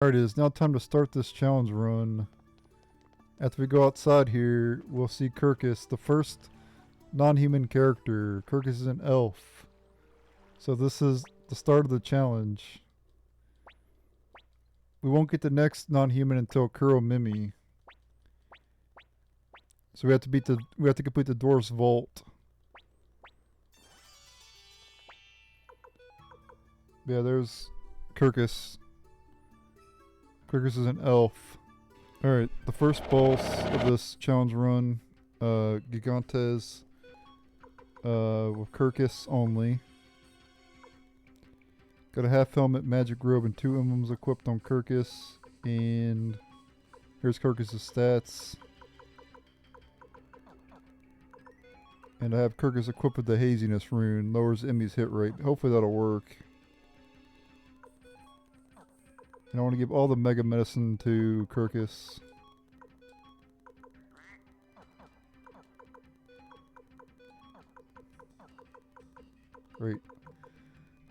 Alright, it is now time to start this challenge run. After we go outside here, we'll see Kirkus, the first non-human character. Kirkus is an elf. So this is the start of the challenge. We won't get the next non-human until Kuromimi. So we have to complete the dwarf's vault. Yeah, there's Kirkus. Kirkus is an elf. Alright, the first boss of this challenge run, Gigantes, with Kirkus only. Got a half helmet, magic robe, and 2 emblems equipped on Kirkus. And here's Kirkus' stats. And I have Kirkus equipped with the haziness rune, lowers enemy's hit rate. Hopefully that'll work. And I want to give all the mega medicine to Kirkus. Great.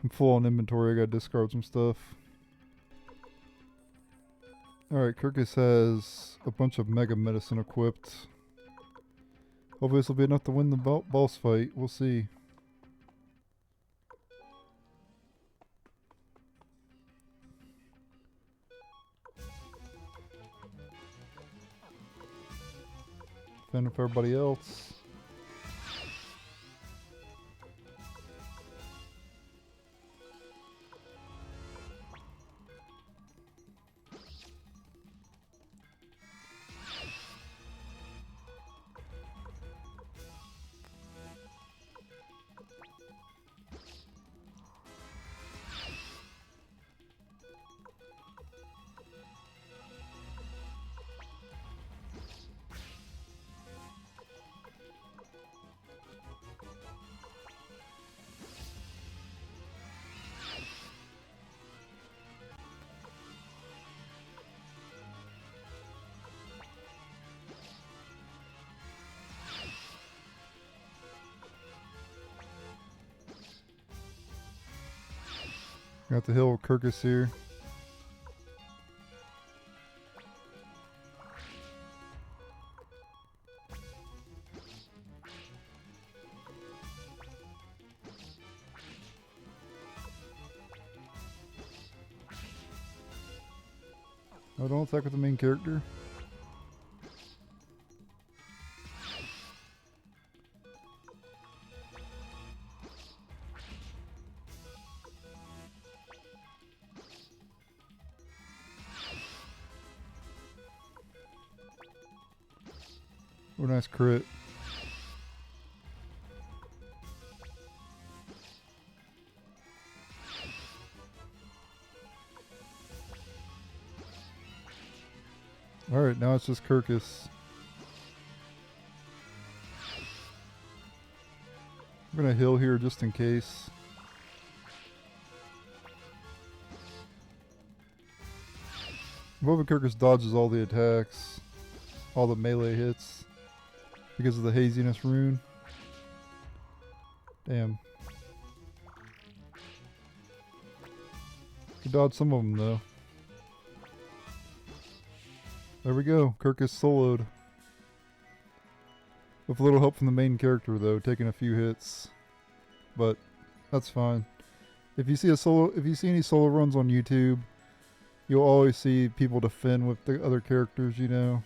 I'm full on inventory. I gotta discard some stuff. Alright, Kirkus has a bunch of mega medicine equipped. Hopefully this will be enough to win the boss fight. We'll see. Fending for everybody else. Got the hill Kirkus here. Oh, don't attack with the main character. Oh, nice crit. Alright, now it's just Kirkus. I'm gonna heal here just in case. I'm hoping Kirkus dodges all the attacks, all the melee hits, because of the haziness rune. Damn. He dodged some of them though. There we go, Kirkus soloed. With a little help from the main character though, taking a few hits. But that's fine. If you see any solo runs on YouTube, you'll always see people defend with the other characters, you know.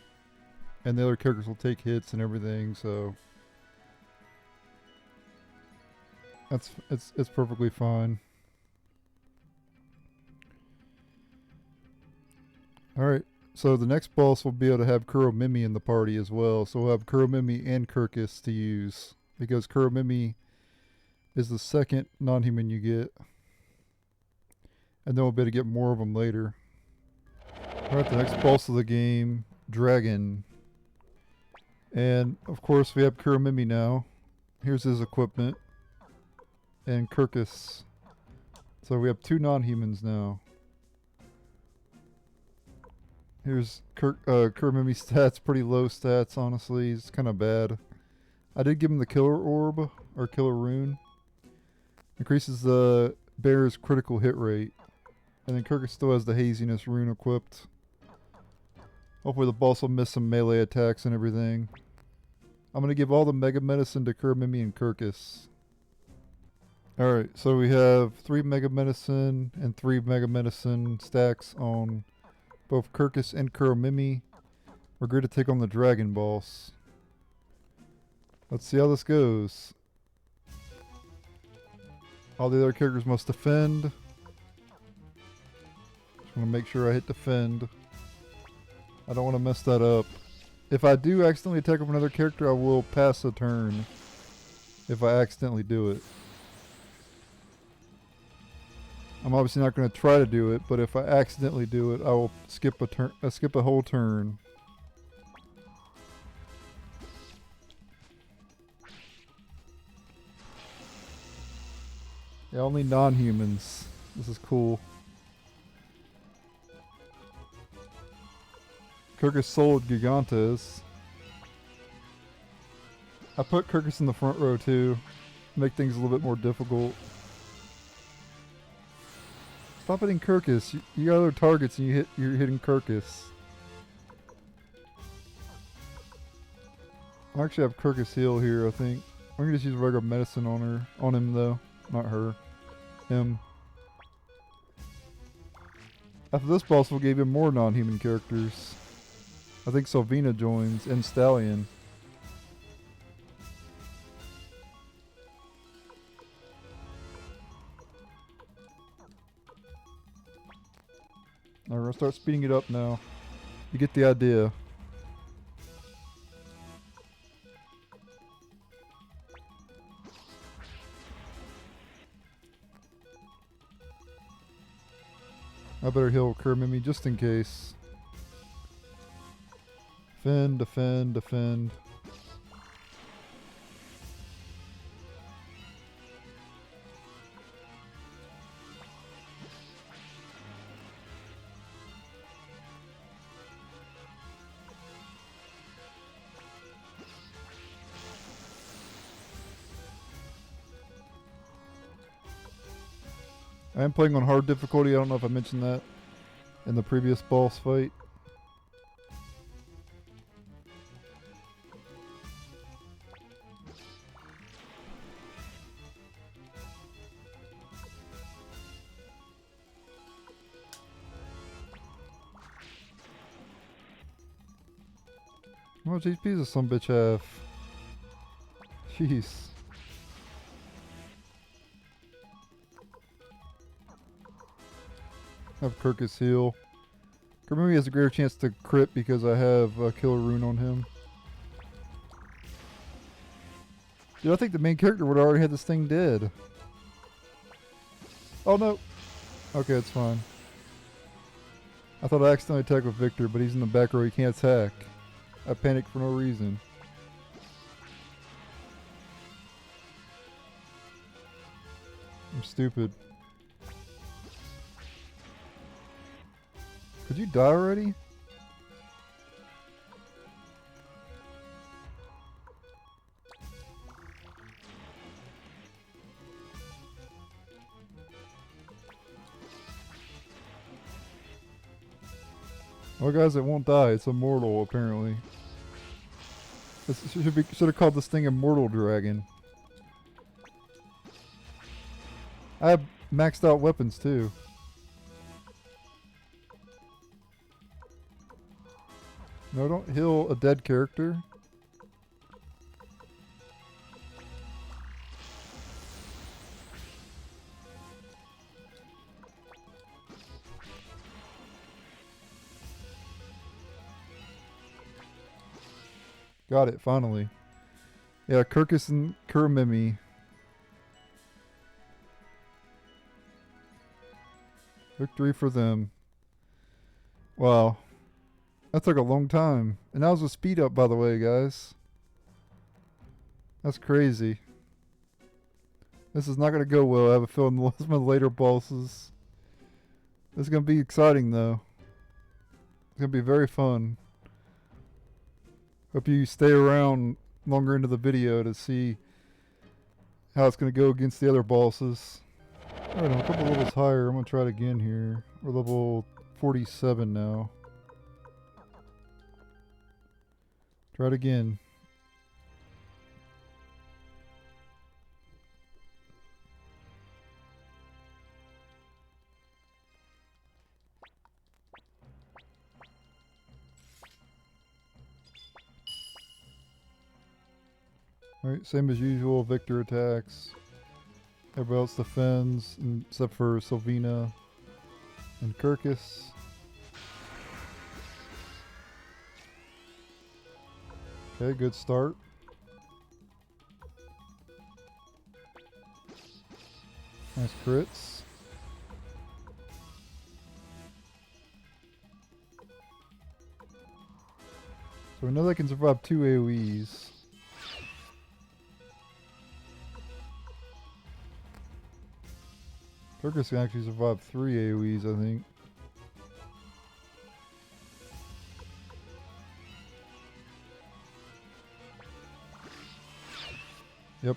And the other characters will take hits and everything, so it's perfectly fine. Alright. So the next boss will be able to have Kuromimi in the party as well. So we'll have Kuromimi and Kirkus to use. Because Kuromimi is the second non-human you get. And then we'll be able to get more of them later. Alright, the next boss of the game, Dragon. And of course we have Kuromimi now. Here's his equipment. And Kirkus. So we have 2 non-humans now. Here's Kuromimi's stats, pretty low stats, honestly. It's kind of bad. I did give him the killer orb, or killer rune. Increases the bearer's critical hit rate. And then Kirkus still has the haziness rune equipped. Hopefully the boss will miss some melee attacks and everything. I'm going to give all the Mega Medicine to Kuramimi and Kirkus. Alright, so we have 3 Mega Medicine and 3 Mega Medicine stacks on both Kirkus and Kuramimi. We're good to take on the Dragon Boss. Let's see how this goes. All the other characters must defend. Just want to make sure I hit defend. I don't want to mess that up. If I do accidentally attack with another character, I will pass a turn. If I accidentally do it. I'm obviously not going to try to do it, but if I accidentally do it, I will skip a turn. Skip a whole turn. Yeah, only non-humans. This is cool. Kirkus sold Gigantes. I put Kirkus in the front row too. Make things a little bit more difficult. Stop hitting Kirkus. You got other targets and you're hitting Kirkus. I actually have Kirkus heal here, I think. I'm gonna just use regular medicine on him though. Not her. Him. After this boss we'll give him more non-human characters. I think Sylvina joins and Stallion. Alright, we're gonna start speeding it up now. You get the idea. I better heal Kuramimi just in case. Defend, defend, defend. I am playing on hard difficulty. I don't know if I mentioned that in the previous boss fight. How much HP does some bitch have? Jeez. Have Kirkus heal. Kuramimi has a greater chance to crit because I have a killer rune on him. Dude, I think the main character would already have this thing dead. Oh no. Okay, it's fine. I thought I accidentally attacked with Victor, but he's in the back row, he can't attack. I panicked for no reason. I'm stupid. Could you die already? Well, guys, it won't die. It's immortal, apparently. Should have called this thing Immortal Dragon. I have maxed out weapons too. No, don't heal a dead character. Got it, finally. Yeah, Kirkus and Kuramimi. Victory for them. Wow. That took a long time. And that was a speed up, by the way, guys. That's crazy. This is not going to go well. I have a feeling some of the later bosses. This is going to be exciting, though. It's going to be very fun. Hope you stay around longer into the video to see how it's going to go against the other bosses. Alright, I'm a couple levels higher. I'm gonna try it again here. We're level 47 now. Try it again. Alright, same as usual, Victor attacks. Everybody else defends, except for Sylvina and Kirkus. Okay, good start. Nice crits. So we know they can survive 2 AoEs. Kirkus can actually survive 3 AoEs, I think. Yep.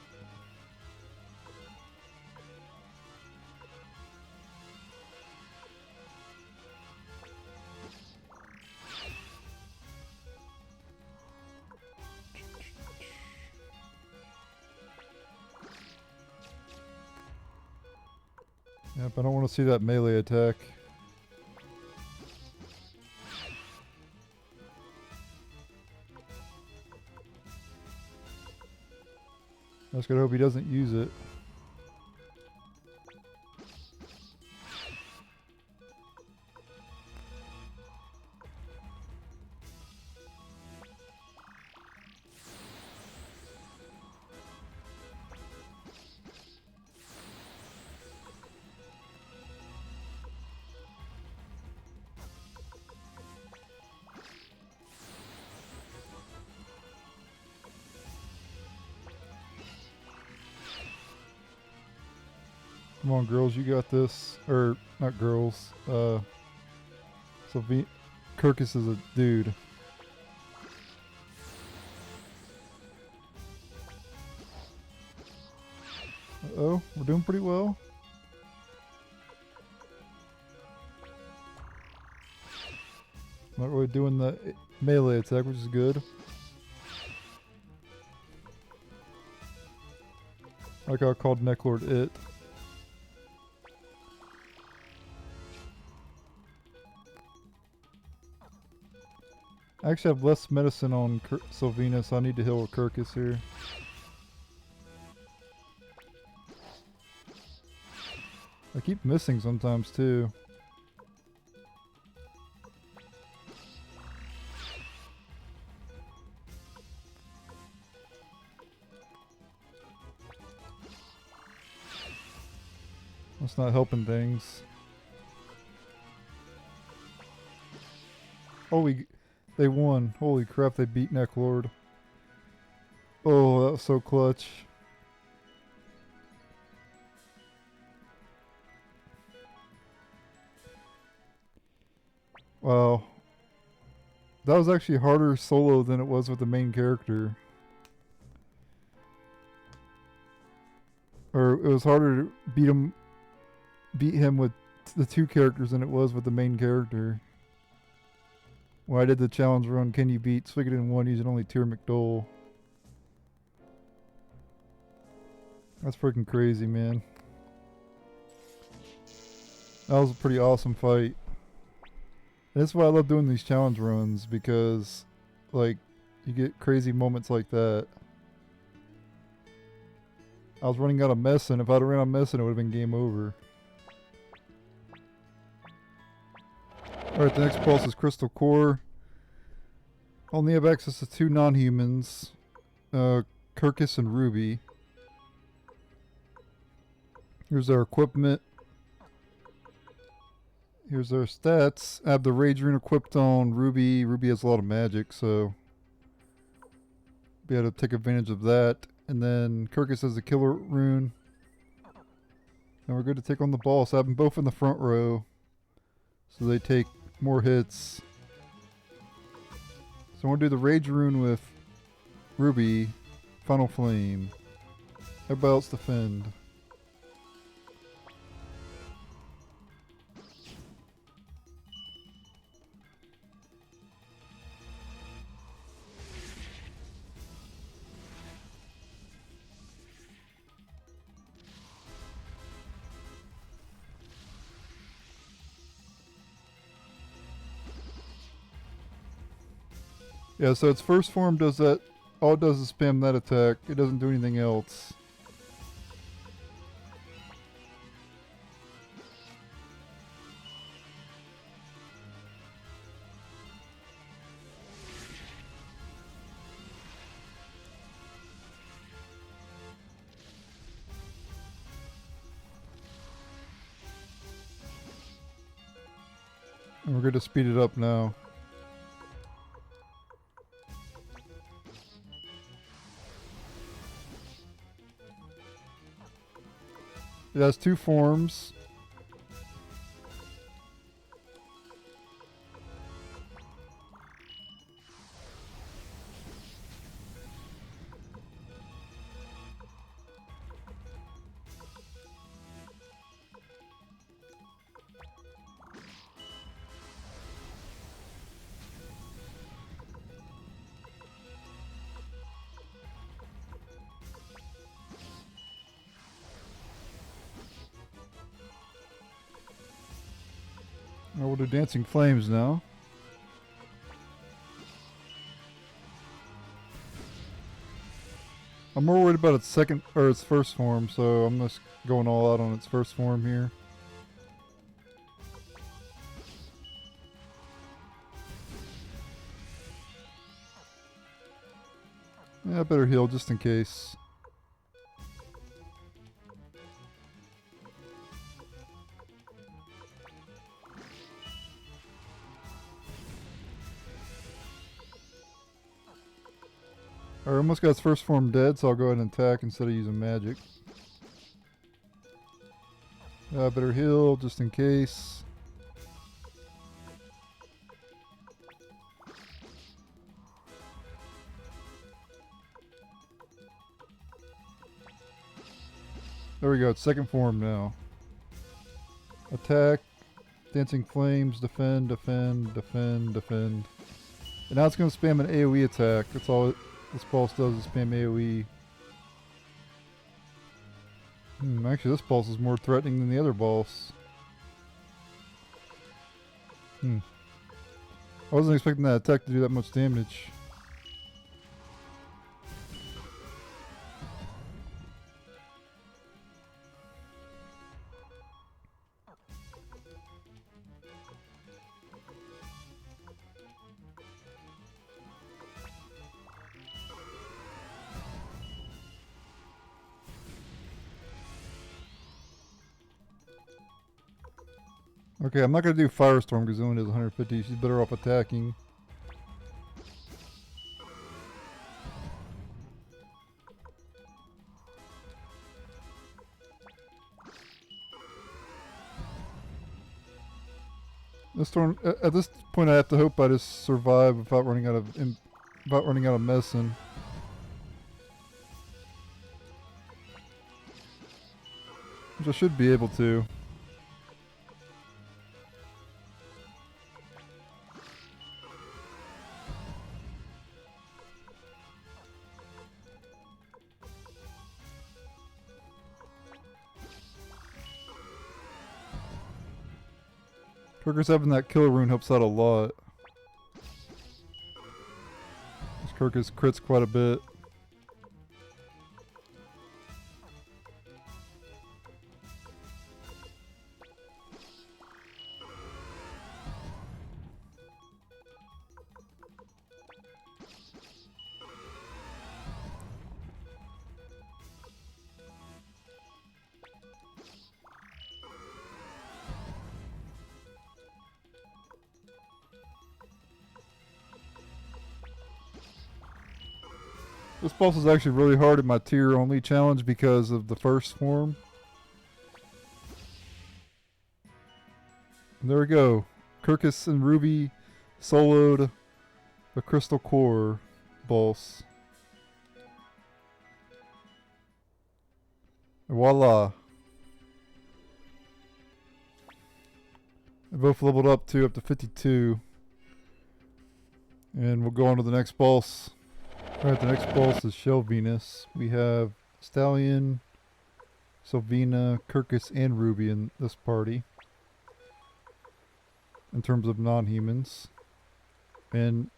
Yep, I don't want to see that melee attack. I just gotta hope he doesn't use it. Come on, girls, you got this. Or, not girls. Kirkus is a dude. Uh-oh, we're doing pretty well. Not really doing the melee attack, which is good. Like how I called Necklord it. I actually have less medicine on Sylvina, so I need to heal Kirkus here. I keep missing sometimes too. That's not helping things. They won. Holy crap, they beat Necklord. Oh, that was so clutch. Wow. That was actually harder solo than it was with the main character. Or it was harder to beat him with the 2 characters than it was with the main character. When I did the challenge run, Can You Beat Suikoden 1 using only Tyr McDole? That's freaking crazy, man. That was a pretty awesome fight. And that's why I love doing these challenge runs, because, like, you get crazy moments like that. I was running out of medicine. If I'd ran out of medicine, it would have been game over. Alright, the next boss is Crystal Core. Only have access to 2 non-humans, Kirkus and Ruby. Here's our equipment. Here's our stats. I have the Rage Rune equipped on Ruby. Ruby has a lot of magic, so be able to take advantage of that. And then Kirkus has the Killer Rune. And we're good to take on the boss. I have them both in the front row, so they take more hits. So I'm going to do the Rage Rune with Ruby, Final Flame. Everybody else defend. Yeah, so its first form does that. All it does is spam that attack. It doesn't do anything else. And we're going to speed it up now. It has two forms. Now we'll do Dancing Flames now. I'm more worried about its second or its first form, so I'm just going all out on its first form here. Yeah, I better heal just in case. I almost got its first form dead, so I'll go ahead and attack instead of using magic. I better heal just in case. There we go, it's second form now. Attack, Dancing Flames, defend, defend, defend, defend. And now it's going to spam an AoE attack. That's all this pulse does is spam AoE. Actually, this pulse is more threatening than the other boss. I wasn't expecting that attack to do that much damage. Okay, I'm not going to do Firestorm because it only does 150. She's better off attacking. This turn, at this point, I have to hope I just survive without running out of medicine. Which I should be able to. Kirkus having that killer rune helps out a lot. This Kirkus crits quite a bit. This boss is actually really hard in my tier only challenge because of the first form. And there we go. Kirkus and Ruby soloed the Crystal Core boss. And voila. They both leveled up to 52. And we'll go on to the next boss. Alright, the next boss is Shell Venus. We have Stallion, Sylvina, Kirkus, and Ruby in this party. In terms of non-humans. And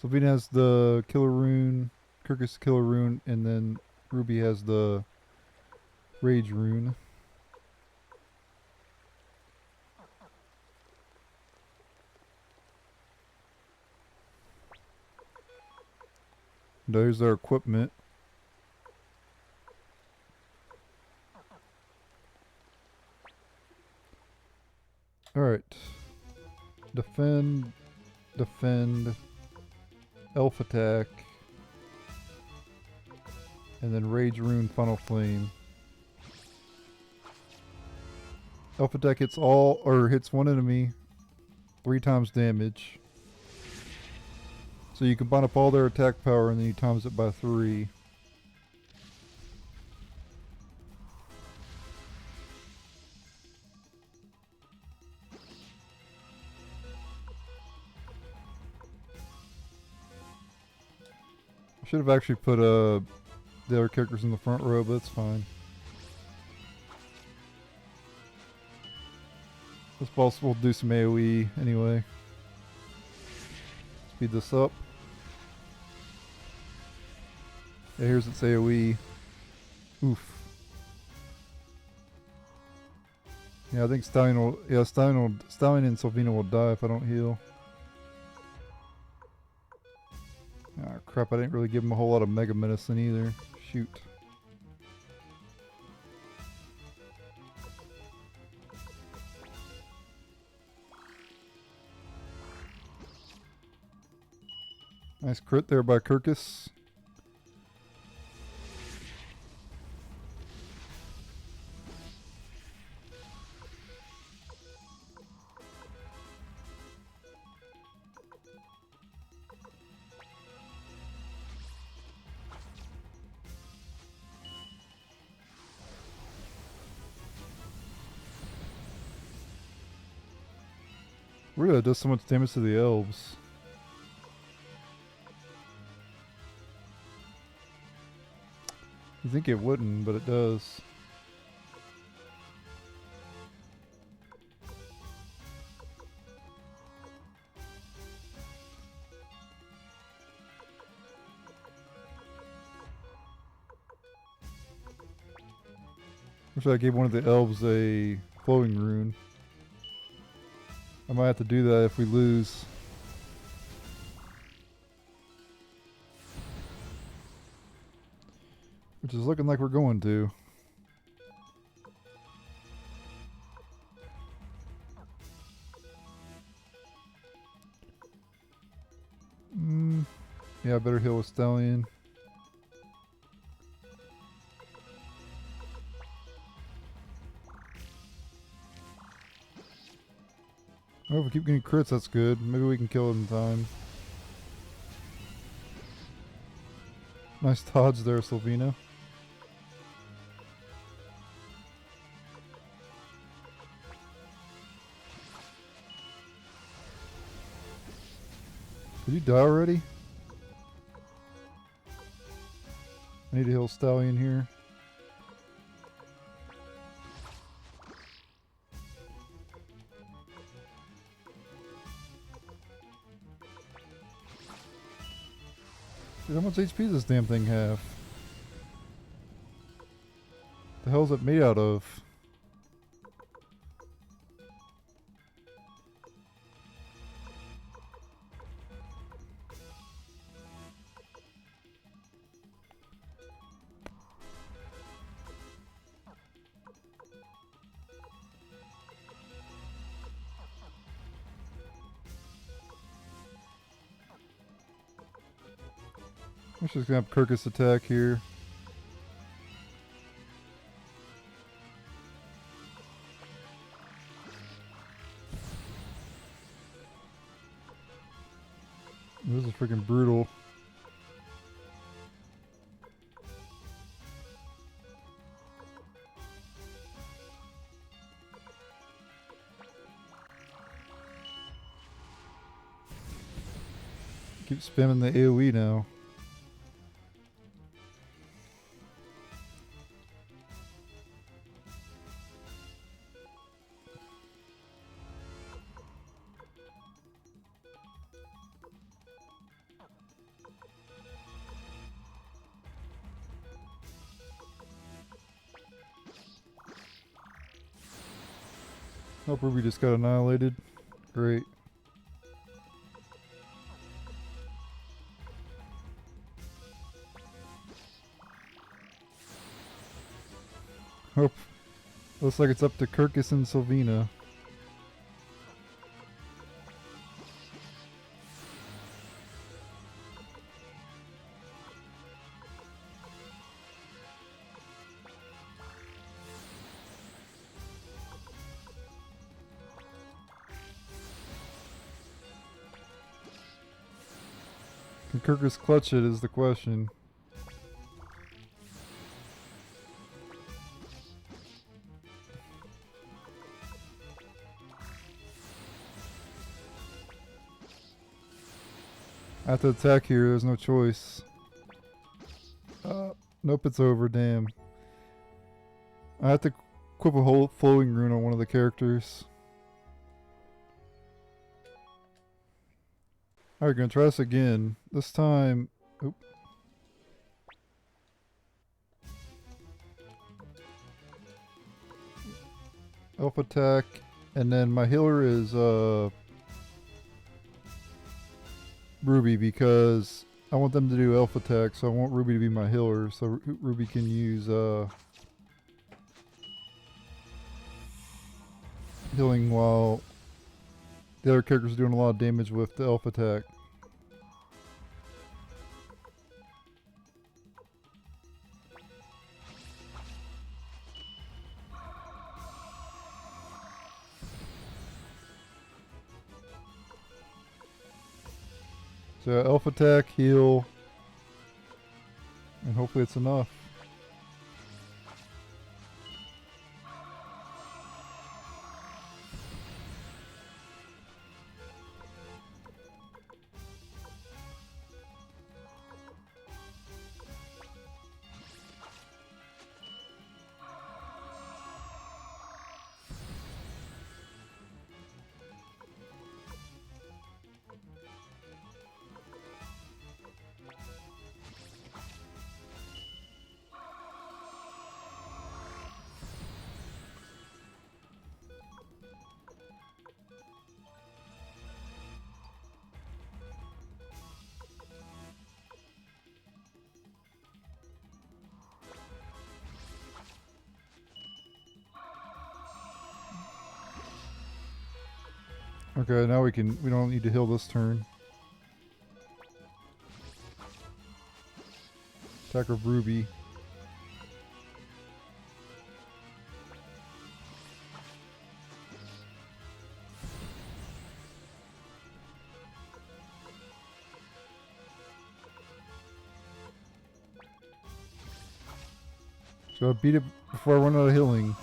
Sylvina has the killer rune, Kirkus killer rune, and then Ruby has the rage rune. There's our equipment. Alright. Defend, defend, elf attack, and then rage rune, funnel flame. Elf attack hits all, or hits one enemy 3 times damage. So you combine up all their attack power and then you times it by 3. I should have actually put the other characters in the front row, but that's fine. This boss will do some AoE anyway. Speed this up. Yeah, here's its AoE. Oof. Yeah, I think Stallion and Sylvina will die if I don't heal. Ah, crap, I didn't really give him a whole lot of Mega Medicine either. Shoot. Nice crit there by Kirkus. Really does so much damage to the elves. You think it wouldn't, but it does. Wish I gave one of the elves a flowing rune. I might have to do that if we lose. Which is looking like we're going to. Yeah, I better heal with Stallion. Oh, if we keep getting crits, that's good. Maybe we can kill it in time. Nice dodge there, Sylvina. Did you die already? I need to heal Stallion here. Dude, how much HP does this damn thing have? The hell is it made out of? I'm just gonna have Kirkus attack here. This is freaking brutal. Keep spamming the AoE now. Oh, Ruby just got annihilated. Great. Oh, looks like it's up to Kirkus and Sylvina. Can Kirkus clutch it is the question. I have to attack here, there's no choice. Nope, it's over, damn. I have to equip a whole flowing rune on one of the characters. Alright, gonna try this again. This time... Oop. Elf attack. And then my healer is Ruby, because I want them to do elf attack, so I want Ruby to be my healer, so Ruby can use healing while the other characters are doing a lot of damage with the elf attack. So elf attack, heal, and hopefully it's enough. Okay, now we don't need to heal this turn. Attack of Ruby. So I beat it before I run out of healing.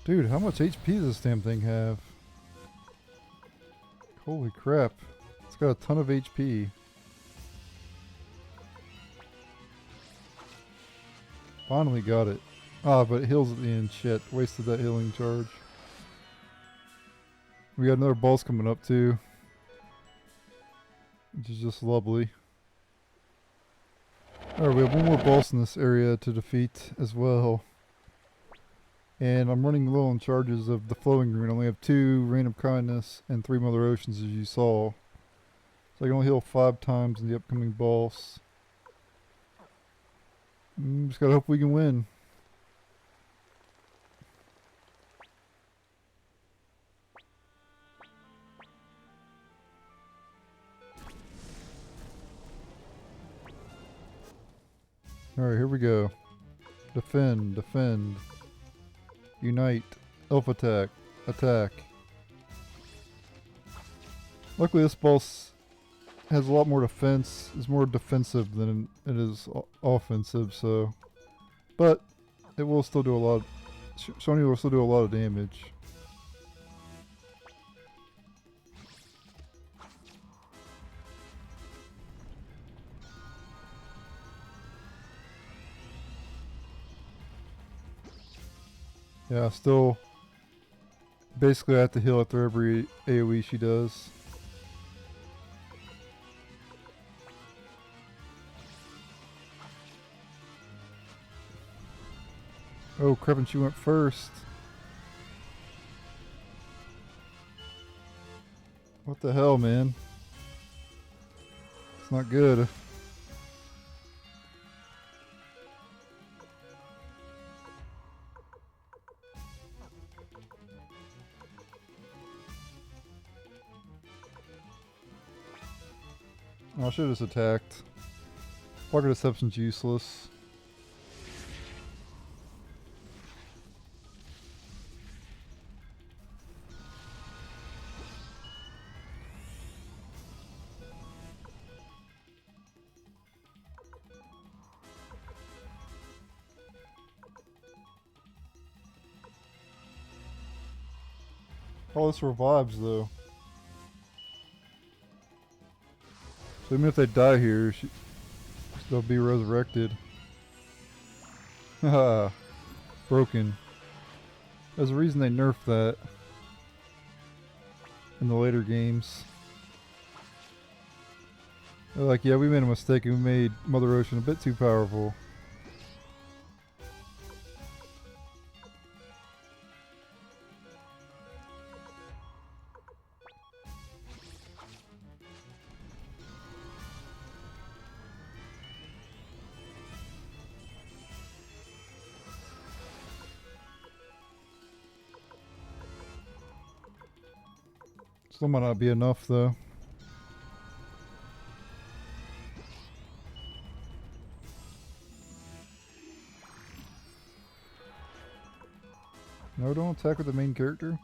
Dude, how much HP does this damn thing have? Holy crap. It's got a ton of HP. Finally got it. Ah, but it heals at the end. Shit. Wasted that healing charge. We got another boss coming up too, which is just lovely. Alright, we have one more boss in this area to defeat as well. And I'm running low on charges of the flowing rune. I only have 2 Rain of Kindness and 3 Mother Oceans, as you saw. So I can only heal 5 times in the upcoming boss. Just gotta hope we can win. Alright, here we go. Defend, defend. Unite. Elf attack. Attack. Luckily this boss has a lot more defense. Is more defensive than it is offensive. So, but it will still do a lot. Sony will still do a lot of damage. Yeah, still. Basically, I have to heal after every AoE she does. Oh, crap, and she went first. What the hell, man? It's not good. Oh, I should have just attacked. Pocket Deception's useless. Oh, this revives though. So even if they die here, they'll be resurrected. Haha. Broken. There's a reason they nerfed that in the later games. They're like, yeah, we made a mistake and we made Mother Ocean a bit too powerful. Still might not be enough though. No, don't attack with the main character.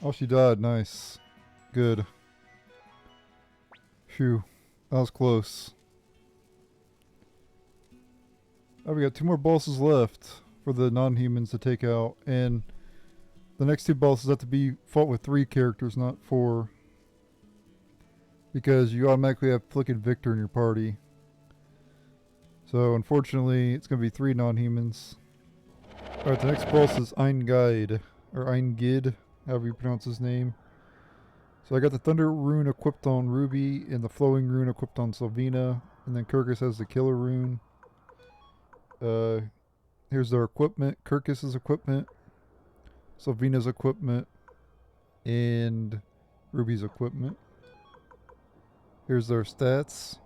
Oh, she died. Nice. Good. Phew. That was close. Oh, we got 2 more bosses left for the non-humans to take out. And the next 2 bosses have to be fought with 3 characters, not 4. Because you automatically have Flicked Victor in your party. So unfortunately, it's going to be 3 non-humans. Alright, the next boss is Eingide. Or Eingid, however you pronounce his name. So I got the Thunder Rune equipped on Ruby and the Flowing Rune equipped on Sylvina. And then Kirkus has the Killer Rune. Here's their equipment. Kirkus's equipment. Sylvina's equipment. And Ruby's equipment. Here's their stats.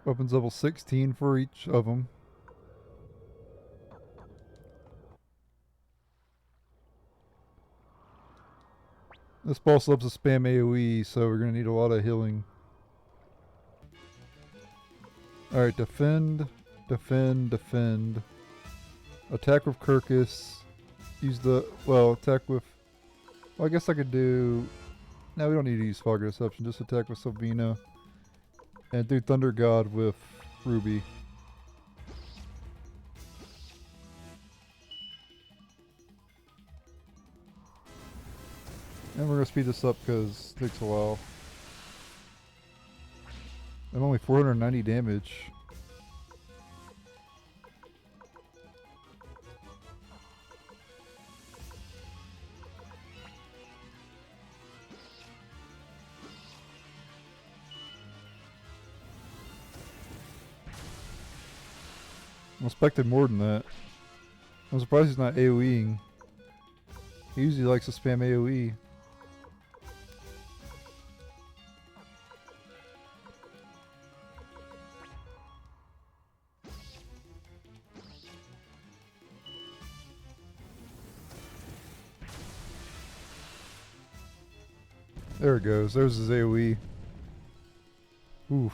Weapons level 16 for each of them. This boss loves to spam AoE, so we're going to need a lot of healing. Alright, defend, defend, defend. Attack with Kirkus. Use the, well, attack with, well, I guess I could do, no, we don't need to use Fog of Deception, just attack with Sylvina. And do Thunder God with Ruby. And we're going to speed this up because it takes a while. I'm only 490 damage. I expected more than that. I'm surprised he's not AoEing. He usually likes to spam AoE. There it goes. There's his AoE. Oof.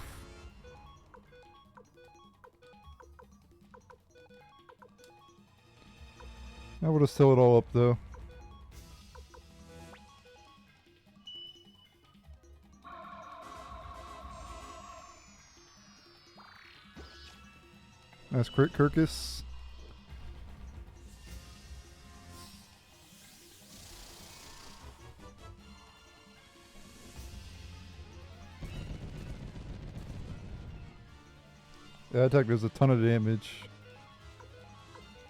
Now we'll just fill it all up though. Nice crit, Kirkus. That attack does a ton of damage.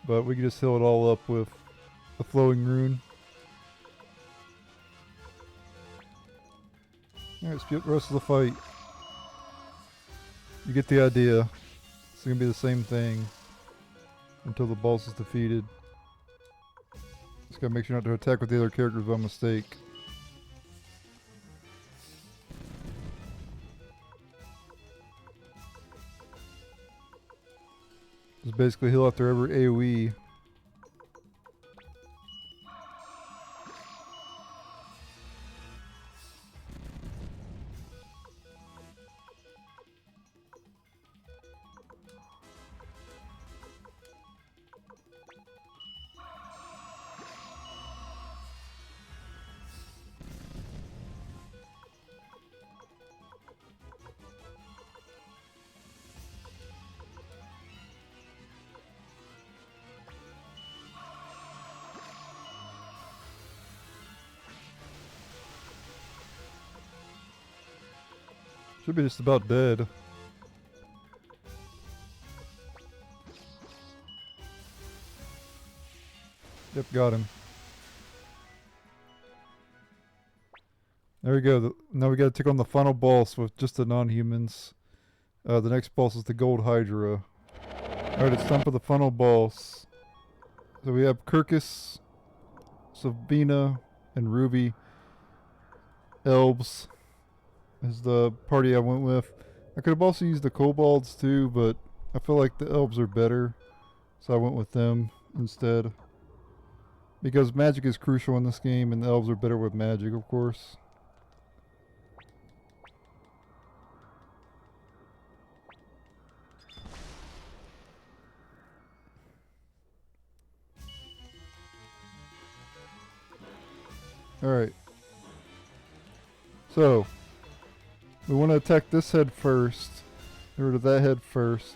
But we can just heal it all up with a flowing rune. Alright, skip the rest of the fight. You get the idea. It's gonna be the same thing until the boss is defeated. Just gotta make sure not to attack with the other characters by mistake. Just basically heal after every AoE. Should be just about dead. Yep, got him. There we go. Now we gotta take on the final boss with just the non-humans. The next boss is the Gold Hydra. Alright, it's time for the final boss. So we have Kirkus, Savina, and Ruby. Elves is the party I went with. I could have also used the kobolds too, but I feel like the elves are better, so I went with them instead. Because magic is crucial in this game, and the elves are better with magic, of course. Alright. So, we want to attack this head first. Get rid of that head first.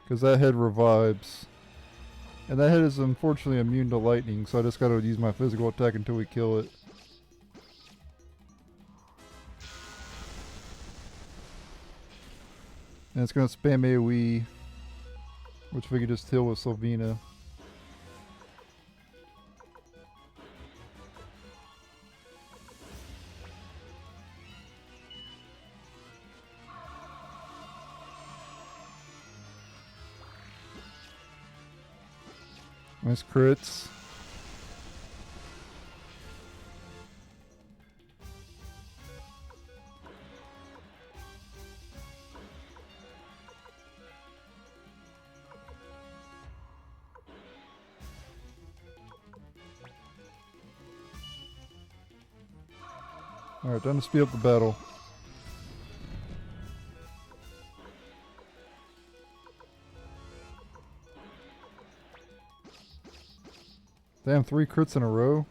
Because that head revives. And that head is unfortunately immune to lightning, so I just gotta use my physical attack until we kill it. And it's gonna spam AoE, which we can just heal with Sylvina. Nice crits. Alright, time to speed up the battle. Damn, 3 crits in a row.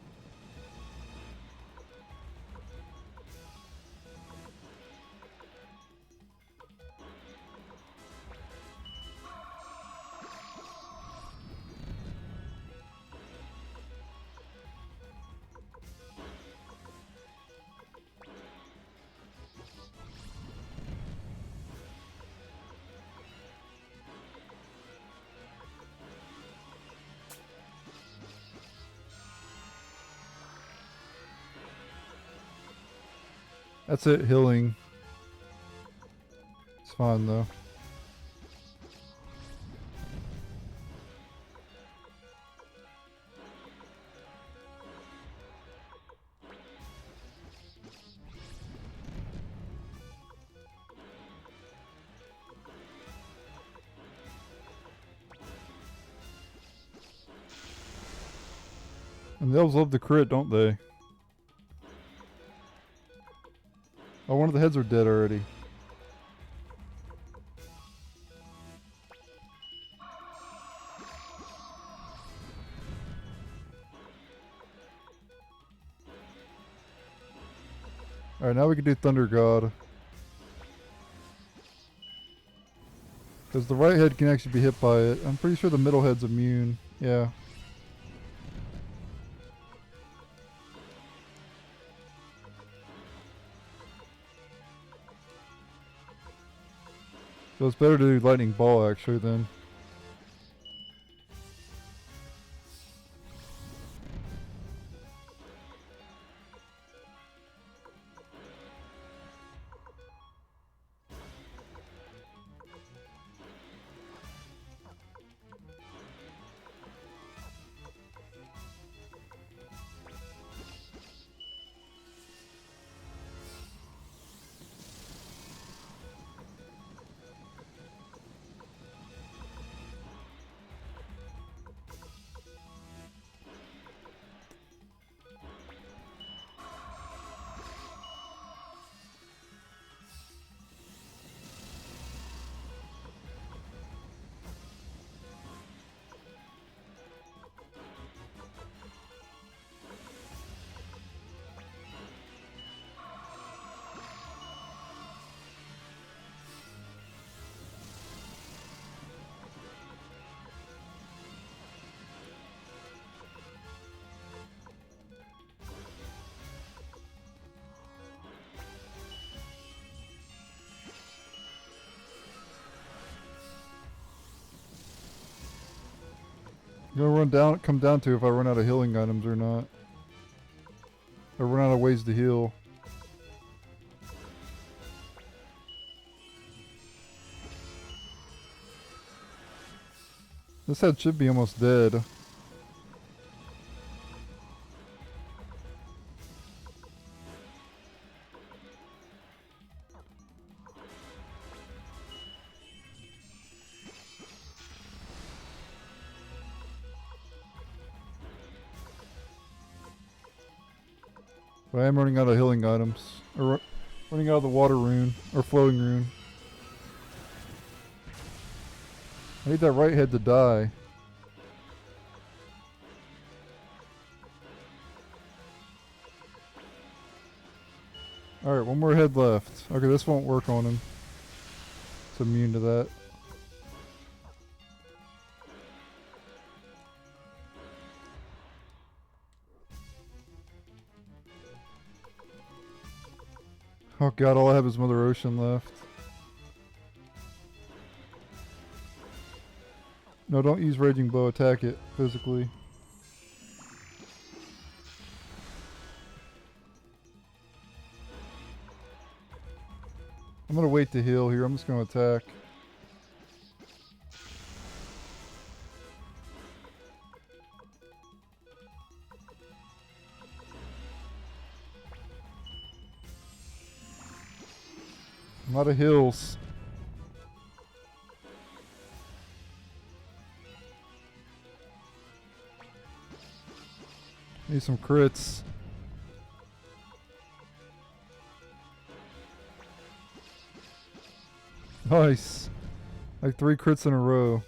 That's it, healing. It's fine though. And the elves love the crit, don't they? Oh, one of the heads are dead already. Alright, now we can do Thunder God. Because the right head can actually be hit by it. I'm pretty sure the middle head's immune. Yeah. So it's better to do Lightning Ball actually then. Gonna come down to if I run out of healing items or not. Or run out of ways to heal. This head should be almost dead. But I am running out of healing items. Or running out of the water rune. Or flowing rune. I need that right head to die. Alright, one more head left. Okay, this won't work on him. It's immune to that. Oh god, all I have is Mother Ocean left. No, don't use Raging Blow, attack it physically. I'm gonna wait to heal here, I'm just gonna attack. I'm out of heals. Need some crits. Nice. Like 3 crits in a row.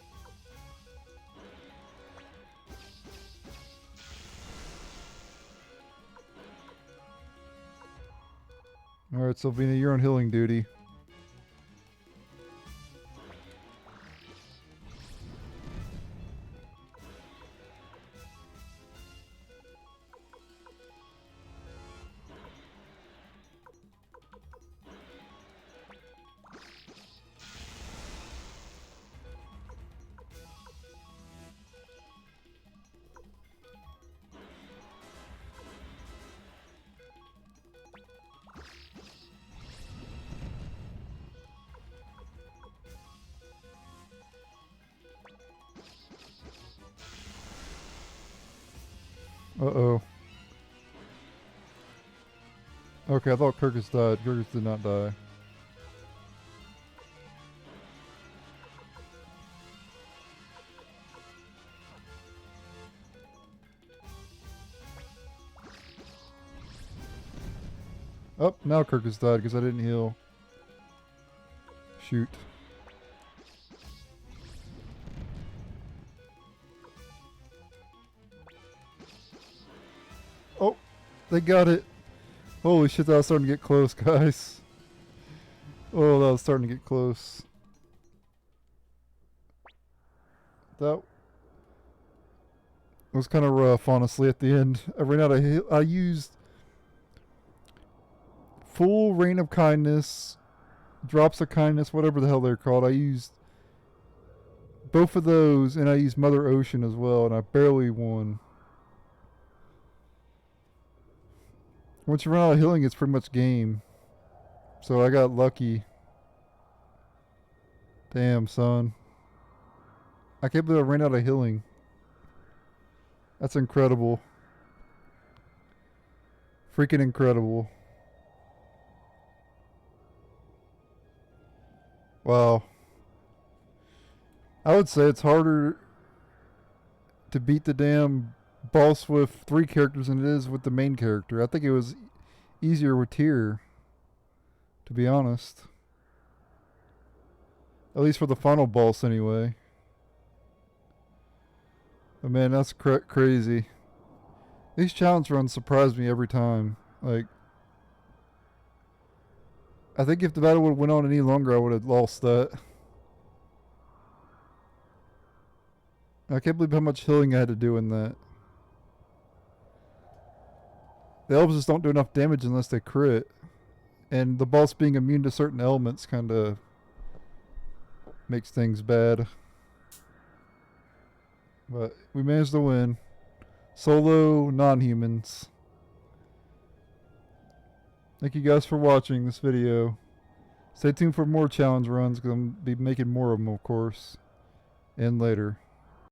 Alright, Sylvina, you're on healing duty. Uh-oh. Okay, I thought Kirkus died. Kirkus did not die. Oh, now Kirkus died because I didn't heal. Shoot. Oh, they got it. Holy shit, that was starting to get close, guys. Oh, that was starting to get close. That was kind of rough, honestly, at the end. I ran out of... I used full Rain of Kindness, Drops of Kindness, whatever the hell they're called. I used both of those, and I used Mother Ocean as well, and I barely won. Once you run out of healing, it's pretty much game. So I got lucky. Damn, son. I can't believe I ran out of healing. That's incredible. Freaking incredible. Wow. I would say it's harder to beat the damn boss with 3 characters than it is with the main character. I think it was easier with Tyr, to be honest. At least for the final boss, anyway. But man, that's crazy. These challenge runs surprise me every time. Like, I think if the battle would have went on any longer, I would have lost that. I can't believe how much healing I had to do in that. The elves just don't do enough damage unless they crit. And the boss being immune to certain elements kind of makes things bad. But we managed to win. Solo non-humans. Thank you guys for watching this video. Stay tuned for more challenge runs because I'm going to be making more of them, of course. And later.